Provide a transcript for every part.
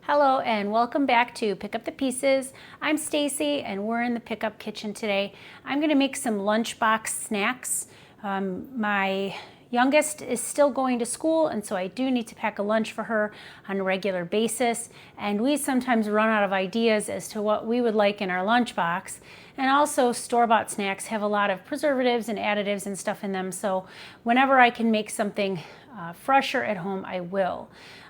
Hello and welcome back to Pick Up the Pieces. I'm Stacy and we're in the pickup kitchen today. I'm going to make some lunchbox snacks. My youngest is still going to school, and so I do need to pack a lunch for her on a regular basis, and we sometimes run out of ideas as to what we would like in our lunchbox. And also store-bought snacks have a lot of preservatives and additives and stuff in them, so whenever I can make something fresher at home, I will.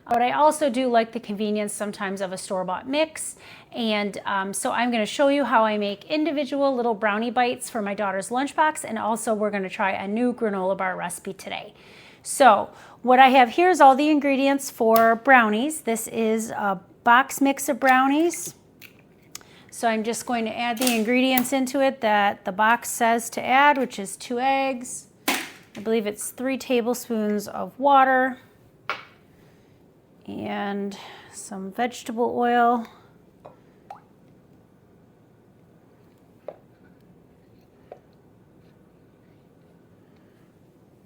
But I also do like the convenience sometimes of a store-bought mix, and so I'm going to show you how I make individual little brownie bites for my daughter's lunchbox, and also we're going to try a new granola bar recipe today. So what I have here is all the ingredients for brownies. This is a box mix of brownies. So I'm just going to add the ingredients into it that the box says to add, which is 2 eggs. I believe it's 3 tablespoons of water and some vegetable oil.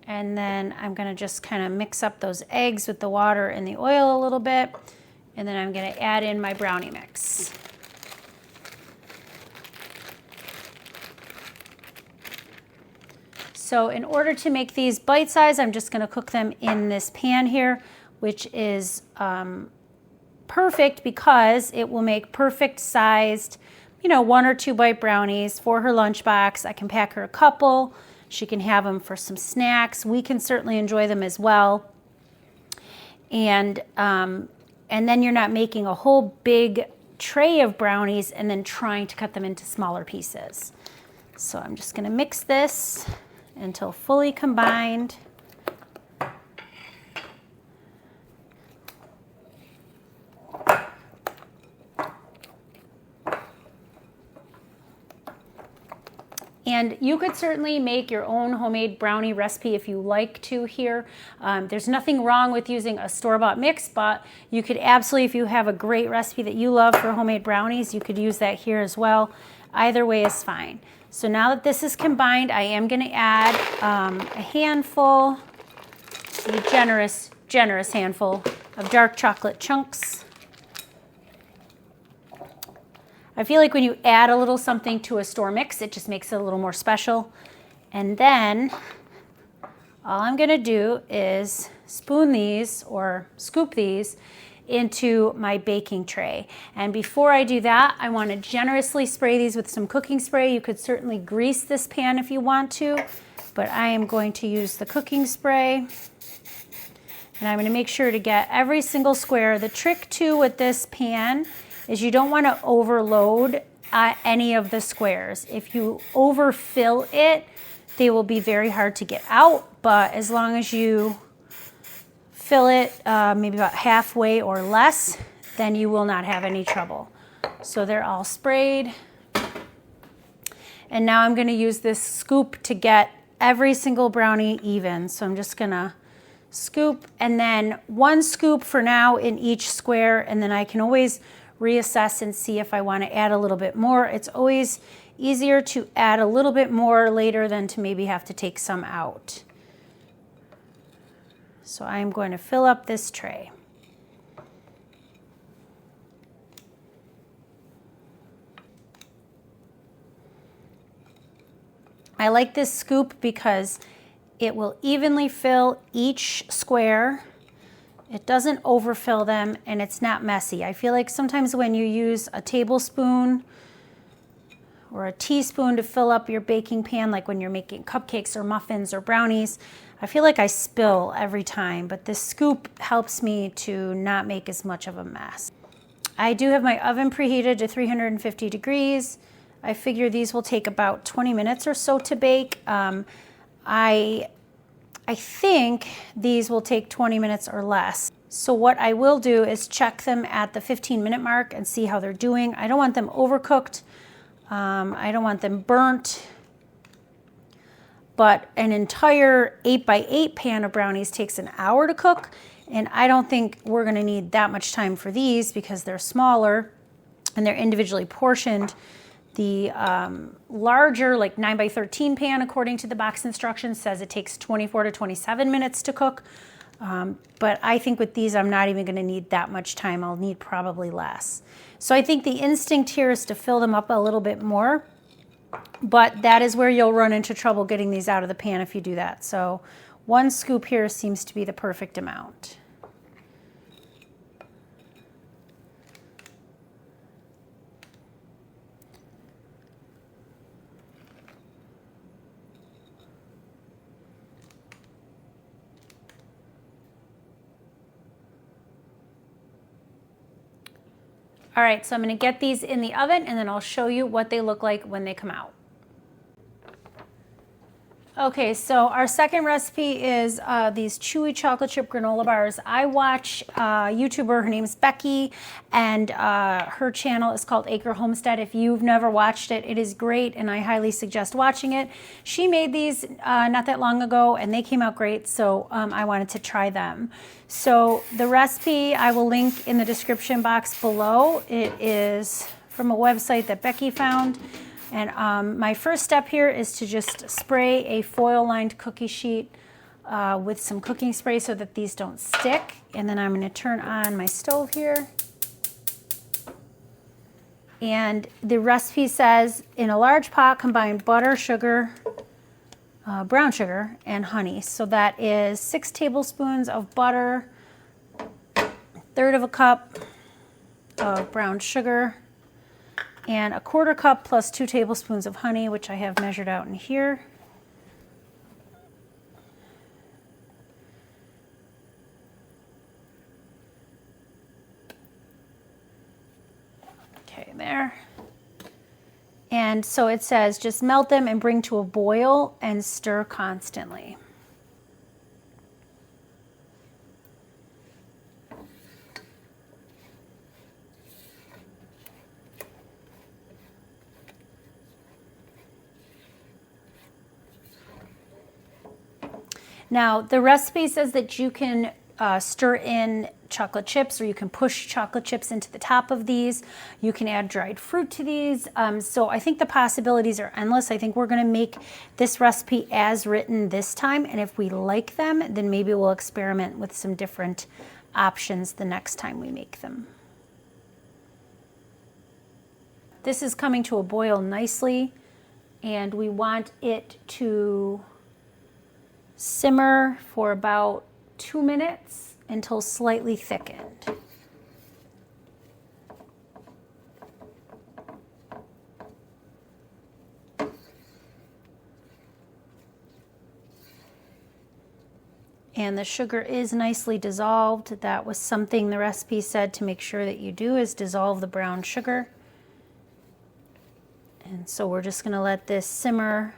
And then I'm going to just kind of mix up those eggs with the water and the oil a little bit. And then I'm going to add in my brownie mix. So in order to make these bite size, I'm just going to cook them in this pan here, which is perfect because it will make perfect sized, 1 or 2 bite brownies for her lunchbox. I can pack her a couple. She can have them for some snacks. We can certainly enjoy them as well. And then you're not making a whole big tray of brownies and then trying to cut them into smaller pieces. So I'm just going to mix this until fully combined. And you could certainly make your own homemade brownie recipe if you like to here. There's nothing wrong with using a store-bought mix, but you could absolutely, if you have a great recipe that you love for homemade brownies, you could use that here as well. Either way is fine. So now that this is combined, I am going to add a handful, a generous handful of dark chocolate chunks. I feel like when you add a little something to a store mix, it just makes it a little more special. And then all I'm going to do is spoon these or scoop these into my baking tray. And before I do that, I want to generously spray these with some cooking spray. You could certainly grease this pan if you want to, but I am going to use the cooking spray. And I'm going to make sure to get every single square. The trick too with this pan is you don't want to overload any of the squares. If you overfill it, they will be very hard to get out, but as long as you fill it maybe about halfway or less, then you will not have any trouble. So they're all sprayed. And now I'm going to use this scoop to get every single brownie even. So I'm just going to scoop, and then 1 scoop for now in each square, and then I can always reassess and see if I want to add a little bit more. It's always easier to add a little bit more later than to maybe have to take some out. So I'm going to fill up this tray. I like this scoop because it will evenly fill each square. It doesn't overfill them, and it's not messy. I feel like sometimes when you use a tablespoon or a teaspoon to fill up your baking pan, like when you're making cupcakes or muffins or brownies, I feel like I spill every time, but this scoop helps me to not make as much of a mess. I do have my oven preheated to 350 degrees. I figure these will take about 20 minutes or so to bake. I think these will take 20 minutes or less. So what I will do is check them at the 15-minute mark and see how they're doing. I don't want them overcooked. I don't want them burnt. But an entire 8x8 pan of brownies takes an hour to cook, and I don't think we're going to need that much time for these because they're smaller and they're individually portioned. The larger, like 9x13 pan, according to the box instructions, says it takes 24 to 27 minutes to cook. But I think with these, I'm not even going to need that much time. I'll need probably less. So I think the instinct here is to fill them up a little bit more, but that is where you'll run into trouble getting these out of the pan if you do that. So 1 scoop here seems to be the perfect amount. All right, so I'm going to get these in the oven and then I'll show you what they look like when they come out. Okay, so our second recipe is these chewy chocolate chip granola bars. I watch a YouTuber, her name's Becky, and her channel is called Acre Homestead. If you've never watched it, it is great and I highly suggest watching it. She made these not that long ago and they came out great, so I wanted to try them. So the recipe I will link in the description box below. It is from a website that Becky found. And my first step here is to just spray a foil-lined cookie sheet with some cooking spray so that these don't stick. And then I'm going to turn on my stove here. And the recipe says, in a large pot, combine butter, sugar, brown sugar, and honey. So that is 6 tablespoons of butter, 1/3 of a cup of brown sugar, and 1/4 cup plus 2 tablespoons of honey, which I have measured out in here. Okay, there. And so it says just melt them and bring to a boil and stir constantly. Now, the recipe says that you can stir in chocolate chips, or you can push chocolate chips into the top of these. You can add dried fruit to these. So I think the possibilities are endless. I think we're going to make this recipe as written this time, and if we like them, then maybe we'll experiment with some different options the next time we make them. This is coming to a boil nicely, and we want it to simmer for about 2 minutes until slightly thickened. And the sugar is nicely dissolved. That was something the recipe said to make sure that you do, is dissolve the brown sugar. And so we're just going to let this simmer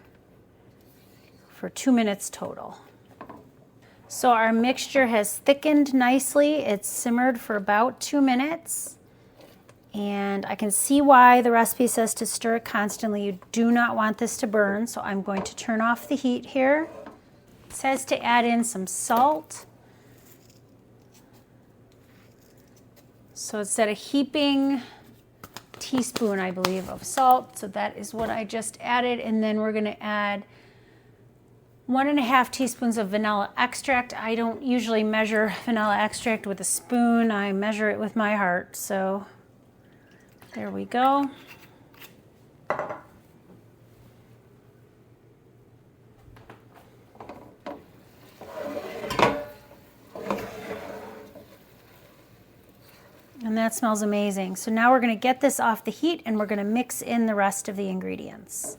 for 2 minutes total. So our mixture has thickened nicely. It's simmered for about 2 minutes. And I can see why the recipe says to stir it constantly. You do not want this to burn, so I'm going to turn off the heat here. It says to add in some salt. So it said a heaping teaspoon, I believe, of salt. So that is what I just added. And then we're going to add 1.5 teaspoons of vanilla extract. I don't usually measure vanilla extract with a spoon. I measure it with my heart. So there we go. And that smells amazing. So now we're going to get this off the heat and we're going to mix in the rest of the ingredients.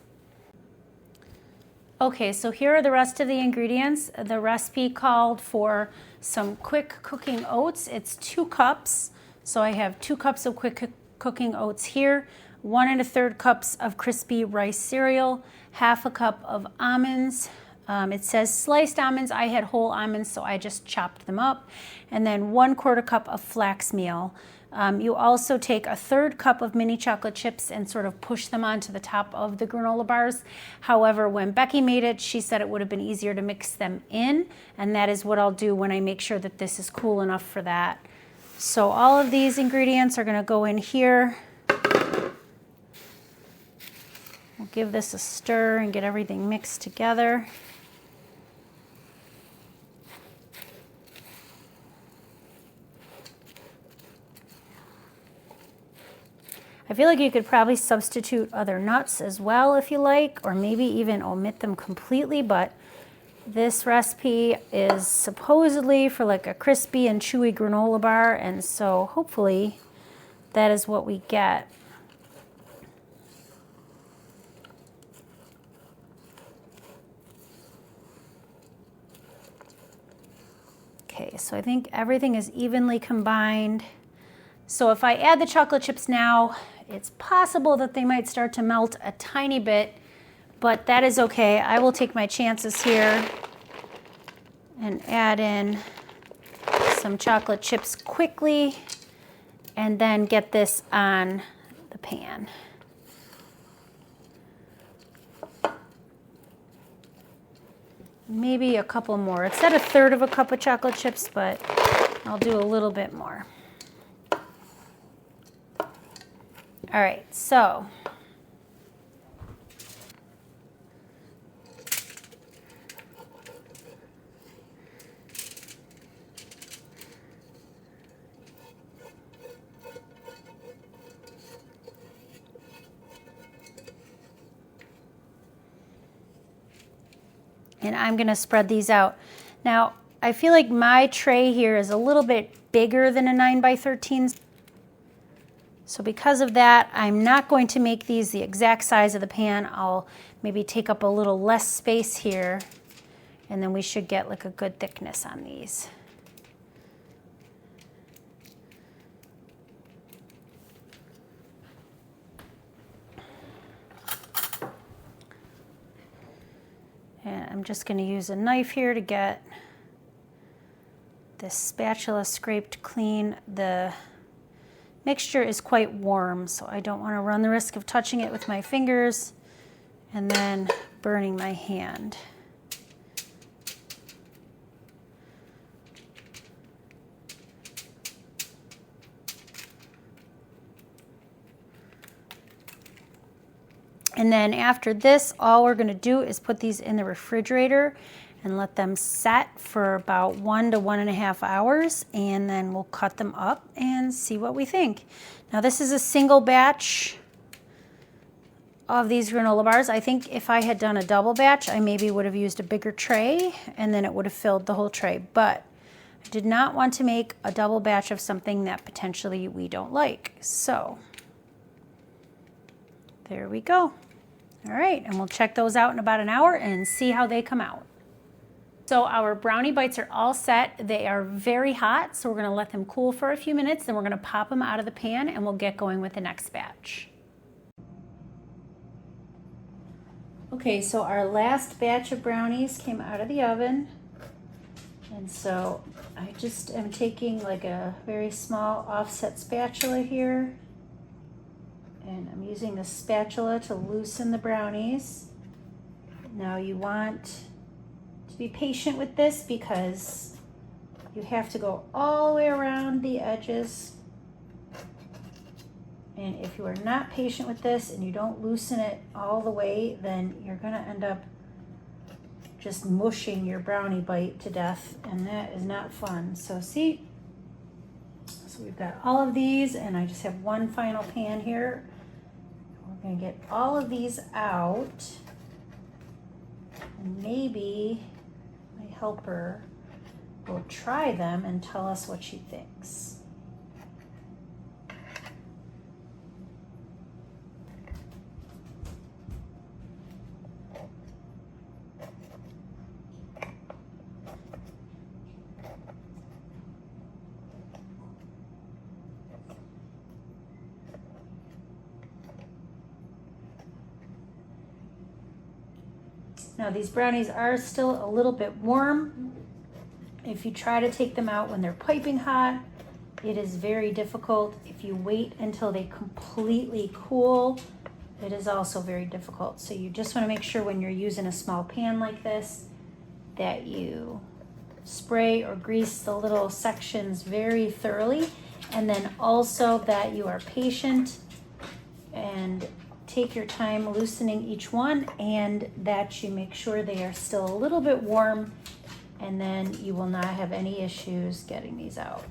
Okay, so here are the rest of the ingredients. The recipe called for some quick cooking oats. It's 2 cups. So I have 2 cups of quick cooking oats here, 1 1/3 cups of crispy rice cereal, 1/2 cup of almonds. It says sliced almonds. I had whole almonds, so I just chopped them up. And then 1/4 cup of flax meal. You also take 1/3 cup of mini chocolate chips and sort of push them onto the top of the granola bars. However, when Becky made it, she said it would have been easier to mix them in, and that is what I'll do when I make sure that this is cool enough for that. So all of these ingredients are going to go in here. We'll give this a stir and get everything mixed together. I feel like you could probably substitute other nuts as well if you like, or maybe even omit them completely, but this recipe is supposedly for like a crispy and chewy granola bar, and so hopefully that is what we get. Okay, so I think everything is evenly combined. So if I add the chocolate chips now, it's possible that they might start to melt a tiny bit, but that is okay. I will take my chances here and add in some chocolate chips quickly and then get this on the pan. Maybe a couple more. It's at 1/3 of a cup of chocolate chips, but I'll do a little bit more. All right, so and I'm gonna spread these out. Now, I feel like my tray here is a little bit bigger than a 9x13. So because of that, I'm not going to make these the exact size of the pan. I'll maybe take up a little less space here, and then we should get like a good thickness on these. And I'm just going to use a knife here to get this spatula scraped clean. The mixture is quite warm, so I don't want to run the risk of touching it with my fingers and then burning my hand. And then after this, all we're going to do is put these in the refrigerator and let them set for about 1 to 1.5 hours, and then we'll cut them up and see what we think. Now this is a single batch of these granola bars. I think if I had done a double batch, I maybe would have used a bigger tray and then it would have filled the whole tray, but I did not want to make a double batch of something that potentially we don't like. So there we go. All right, and we'll check those out in about an hour and see how they come out. So our brownie bites are all set. They are very hot, so we're gonna let them cool for a few minutes, then we're gonna pop them out of the pan and we'll get going with the next batch. Okay, so our last batch of brownies came out of the oven. And so I just am taking like a very small offset spatula here. And I'm using the spatula to loosen the brownies. Now you want to be patient with this because you have to go all the way around the edges. And if you are not patient with this and you don't loosen it all the way, then you're gonna end up just mushing your brownie bite to death, and that is not fun. So see, so we've got all of these, and I just have one final pan here. We're gonna get all of these out, and maybe my helper will try them and tell us what she thinks. Now these brownies are still a little bit warm. If you try to take them out when they're piping hot, it is very difficult. If you wait until they completely cool, it is also very difficult. So you just want to make sure when you're using a small pan like this that you spray or grease the little sections very thoroughly, and then also that you are patient and take your time loosening each one, and that you make sure they are still a little bit warm, and then you will not have any issues getting these out.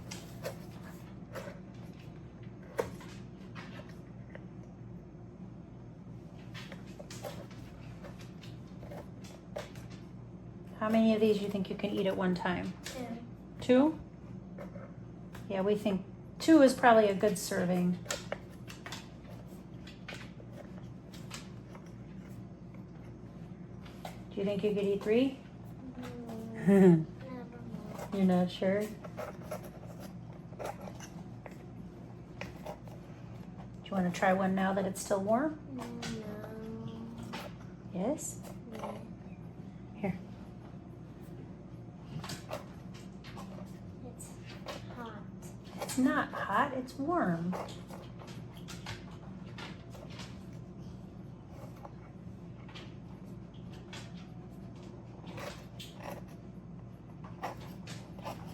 How many of these do you think you can eat at one time? 2? Yeah, we think 2 is probably a good serving. Do you think you could eat 3? You're not sure? Do you want to try one now that it's still warm? No. Yes? No. Here. It's hot. It's not hot, it's warm.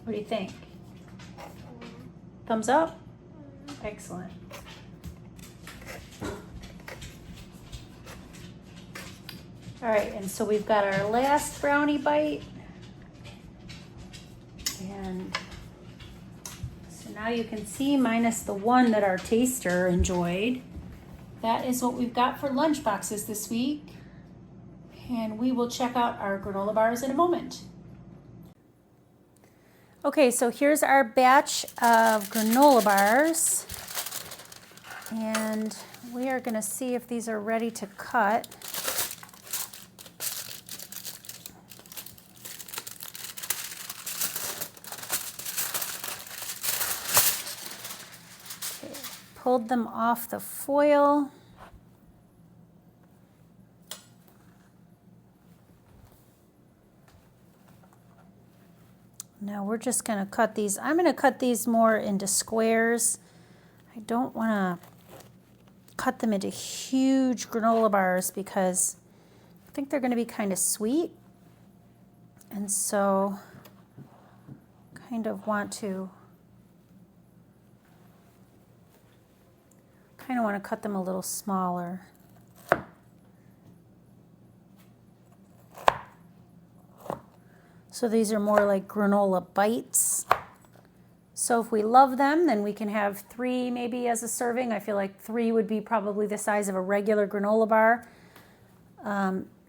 What do you think? Thumbs up? Excellent. All right, and so we've got our last brownie bite. And so now you can see, minus the one that our taster enjoyed, that is what we've got for lunch boxes this week. And we will check out our granola bars in a moment. Okay, so here's our batch of granola bars. And we are going to see if these are ready to cut. Okay, pulled them off the foil. Now we're just going to cut these. I'm going to cut these more into squares. I don't want to cut them into huge granola bars because I think they're going to be kind of sweet. And so kind of want to cut them a little smaller. So these are more like granola bites. So if we love them, then we can have 3 maybe as a serving. I feel like 3 would be probably the size of a regular granola bar.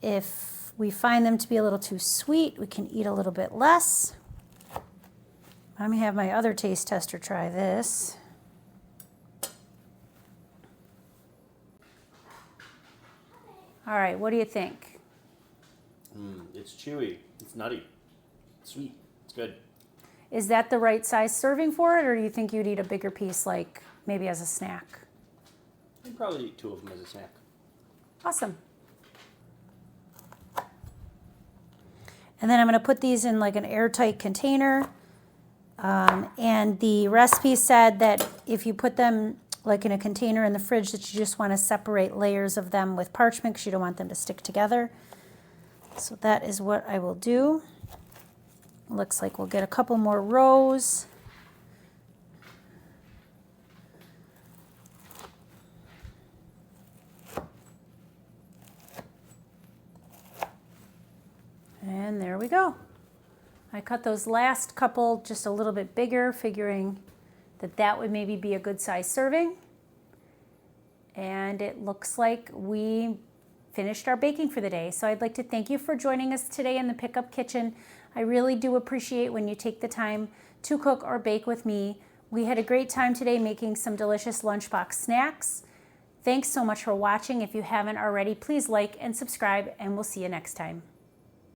If we find them to be a little too sweet, we can eat a little bit less. I'm gonna have my other taste tester try this. All right, what do you think? It's chewy. It's nutty. It's sweet. It's good. Is that the right size serving for it, or do you think you'd eat a bigger piece, like maybe as a snack? I'd probably eat 2 of them as a snack. Awesome. And then I'm going to put these in like an airtight container. And the recipe said that if you put them like in a container in the fridge, that you just want to separate layers of them with parchment because you don't want them to stick together. So that is what I will do. Looks like we'll get a couple more rows. And there we go. I cut those last couple just a little bit bigger, figuring that that would maybe be a good size serving. And it looks like we finished our baking for the day. So I'd like to thank you for joining us today in the Pickup Kitchen. I really do appreciate when you take the time to cook or bake with me. We had a great time today making some delicious lunchbox snacks. Thanks so much for watching. If you haven't already, please like and subscribe, and we'll see you next time.